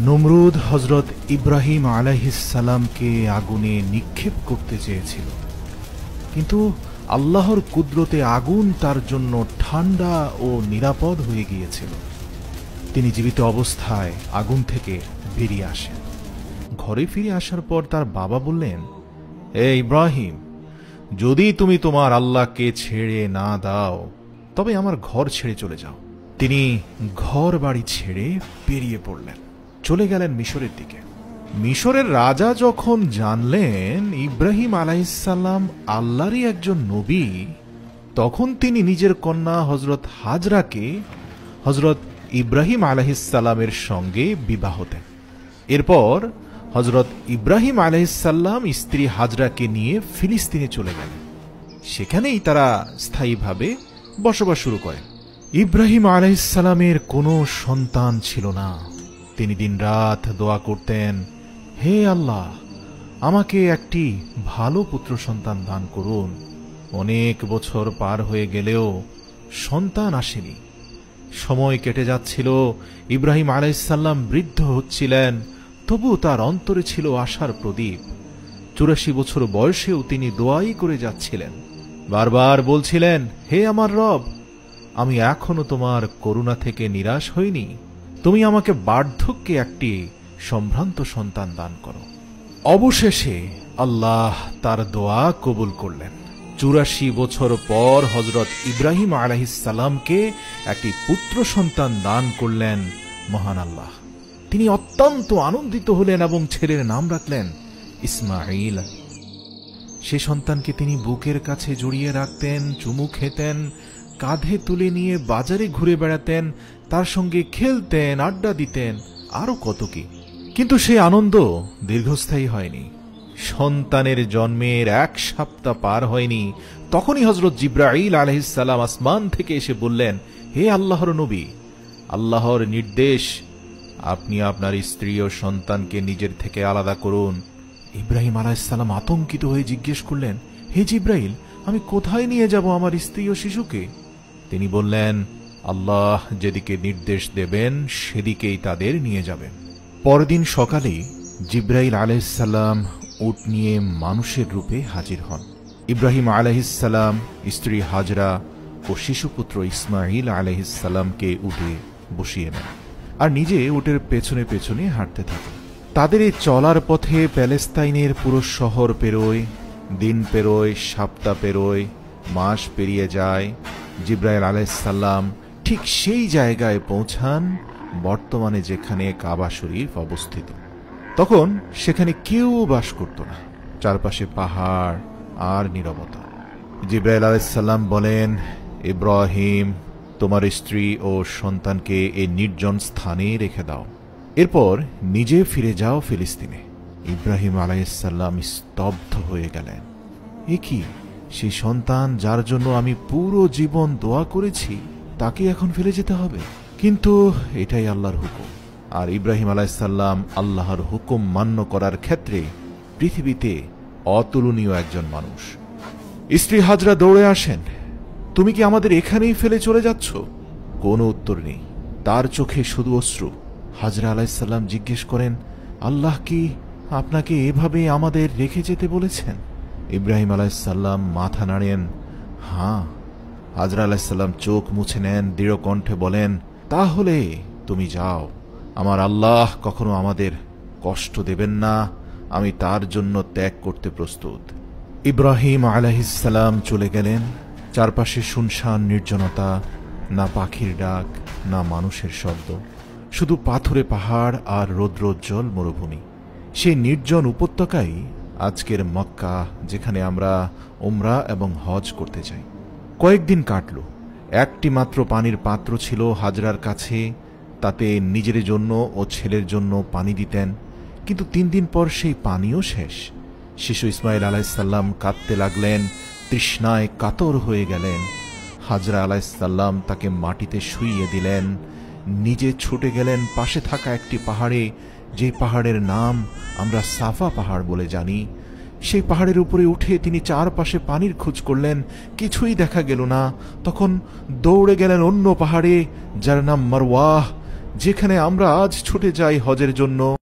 নমরুদ হযরত ইব্রাহিম আলাইহিস সালামকে আগুনে নিক্ষেপ করতে চেয়েছিল, কিন্তু আল্লাহর কুদরতে আগুন তার জন্য ঠান্ডা ও নিরাপদ হয়ে গিয়েছিল। তিনি জীবিত অবস্থায় আগুন থেকে বেরিয়ে আসেন। ঘরে ফিরে আসার পর তার বাবা বললেন, এ ইব্রাহিম, যদি তুমি তোমার আল্লাহকে ছেড়ে না দাও তবে আমার ঘর ছেড়ে চলে যাও। তিনি ঘর বাড়ি ছেড়ে বেরিয়ে পড়লেন, চলে গেলেন মিশরের দিকে। মিশরের রাজা যখন জানলেন ইব্রাহিম আলাইহিস সালাম আল্লাহরই একজন নবী, তখন তিনি নিজের কন্যা হযরত হাজরাকে হযরত ইব্রাহিম আলাইহিস সালামের সঙ্গে বিবাহ দেন। এরপর হযরত ইব্রাহিম আলাইহিস সালাম স্ত্রী হাজরাকে নিয়ে ফিলিস্তিনে চলে গেলেন। সেখানেই তারা স্থায়ীভাবে বসবাস শুরু করেন। ইব্রাহিম আলাইহিস সালামের কোনো সন্তান ছিল না। তিনি দিনরাত দোয়া করতেন, হে আল্লাহ, আমাকে একটি ভালো পুত্র সন্তান দান করুন। অনেক বছর পার হয়ে গেলেও সন্তান আসেনি। সময় কেটে যাচ্ছিল, ইব্রাহিম আলাইহিস সালাম বৃদ্ধ হচ্ছিলেন, তবু তার অন্তরে ছিল আশার প্রদীপ। 84 বছর বয়সেও তিনি দোয়াই করে যাচ্ছিলেন। বারবার বলছিলেন, হে আমার রব, আমি এখনো তোমার করুণা থেকে নিরাশ হইনি। তুমি আমাকে বার্ধক্যে একটি সম্ভ্রান্ত সন্তান দান করো। অবশেষে আল্লাহ তার দোয়া কবুল করলেন। 84 বছর পর হযরত ইব্রাহিম আলাইহিস সালামকে একটি পুত্র সন্তান দান করলেন মহান আল্লাহ। তিনি অত্যন্ত আনন্দিত হলেন এবং ছেলের নাম রাখলেন ইসমাঈল। সে সন্তানকে তিনি বুকের কাছে জড়িয়ে রাখতেন, চুমু খেতেন, কাঁধে তুলে নিয়ে বাজারে ঘুরে বেড়াতেন, তার সঙ্গে খেলতেন, আড্ডা দিতেন, আরো কত কি। কিন্তু সে আনন্দ দীর্ঘস্থায়ী হয়নি। সন্তানের জন্মের 1 সপ্তাহ পার হয়নি, তখনই হযরত জিবরাইল আলাইহিস সালাম আসমান থেকে এসে বললেন, হে আল্লাহর নবী, আল্লাহর নির্দেশ, আপনি আপনার স্ত্রী ও সন্তানকে নিজের থেকে আলাদা করুন। ইব্রাহিম আলাইহিস সালাম আতঙ্কিত হয়ে জিজ্ঞেস করলেন, হে জিবরাইল, আমি কোথায় নিয়ে যাব আমার স্ত্রী ও শিশুকে? তিনি বললেন, আল্লাহ যেদিকে নির্দেশ দেবেন সেদিকেই তাদের নিয়ে যাবেন। পরদিন সকালে জিবরাইল আলাইহিস সালাম উট নিয়ে মানুষের রূপে হাজির হন। ইব্রাহিম আলাইহিস সালাম, স্ত্রী হাজরা ও শিশুপুত্র ইসমাঈল আলাইহিস সালামকে উঠে বসিয়ে নেন আর নিজে উটের পেছনে পেছনে হাঁটতে থাকেন। তাদের এই চলার পথে প্যালেস্তাইনের পুরো শহর পেরোয়, দিন পেরোয়, সপ্তাহ পেরোয়, মাস পেরিয়ে যায়। জিবরাইল আলাইহিস সালাম ঠিক সেই জায়গায় পৌঁছান বর্তমানে যেখানে কাবা শরীফ অবস্থিত। তখন সেখানে কেউ বাস করত না, চারপাশে পাহাড় আর নীরবতা। জিবরাইল আলাইহিস সালাম বলেন, ইব্রাহিম, তোমার স্ত্রী ও সন্তানকে এই নির্জন স্থানে রেখে দাও, এরপর নিজে ফিরে যাও ফিলিস্তিনে। ইব্রাহিম আলাইহিস সালাম স্তব্ধ হয়ে গেলেন। এ কি, সেই সন্তান যার জন্য আমি পুরো জীবন দোয়া করেছি তাকে এখন ফেলে যেতে হবে? কিন্তু এটাই আল্লাহর হুকুম, আর ইব্রাহিম আলাইহিস সালাম আল্লাহর হুকুম মান্য করার ক্ষেত্রে পৃথিবীতে অতুলনীয় একজন মানুষ। স্ত্রী হাজরা দৌড়ে আসেন, তুমি কি আমাদের এখানেই ফেলে চলে যাচ্ছ? কোনো উত্তর নেই, তার চোখে শুধু অশ্রু। হাজরা আলাইহিস সালাম জিজ্ঞেস করেন, আল্লাহ কি আপনাকে এভাবে আমাদের রেখে যেতে বলেছেন? ইব্রাহিম আলাইহিস সালাম মাথা নাড়েন, হ্যাঁ। হাজরা আলাইহিস সালাম চোখ মুছে নেন, দৃঢ় কণ্ঠে বলেন, তাহলে তুমি যাও। আমার আল্লাহ কখনো আমাদের কষ্ট দেবেন না, আমি তার জন্য ত্যাগ করতে প্রস্তুত। ইব্রাহিম আলাইহিস সালাম চলে গেলেন। চারপাশে শুনশান নির্জনতা, না পাখির ডাক, না মানুষের শব্দ, শুধু পাথুরে পাহাড় আর রৌদ্রোজ্জ্বল মরুভূমি। সেই নির্জন উপত্যকাই আজকের মক্কা, যেখানে আমরা উমরা এবং হজ করতে যাই। কয়েকদিন কাটল। একটি মাত্র পানির পাত্র ছিল হাজরার কাছে, তাতে নিজের জন্য ও ছেলের জন্য পানি দিতেন। কিন্তু 3 দিন পর সেই পানিও শেষ। শিশু ইসমাঈল আলাইহিস সালাম কাঁদতে লাগলেন, তৃষ্ণায় কাতর হয়ে গেলেন। হাজরা আলাইহিস সালাম তাকে মাটিতে শুইয়ে দিলেন, নিজে ছুটে গেলেন পাশে থাকা একটি পাহাড়ে, যে পাহাড়ের নাম আমরা সাফা পাহাড় বলে জানি। সেই পাহাড়ের উপরে উঠে তিনি চারপাশে পানির খোঁজ করলেন, কিছুই দেখা গেল না। তখন দৌড়ে গেলেন অন্য পাহাড়ে, যার নাম মারওয়াহ। যেখানে আমরা আজ ছুটে যাই হজের জন্য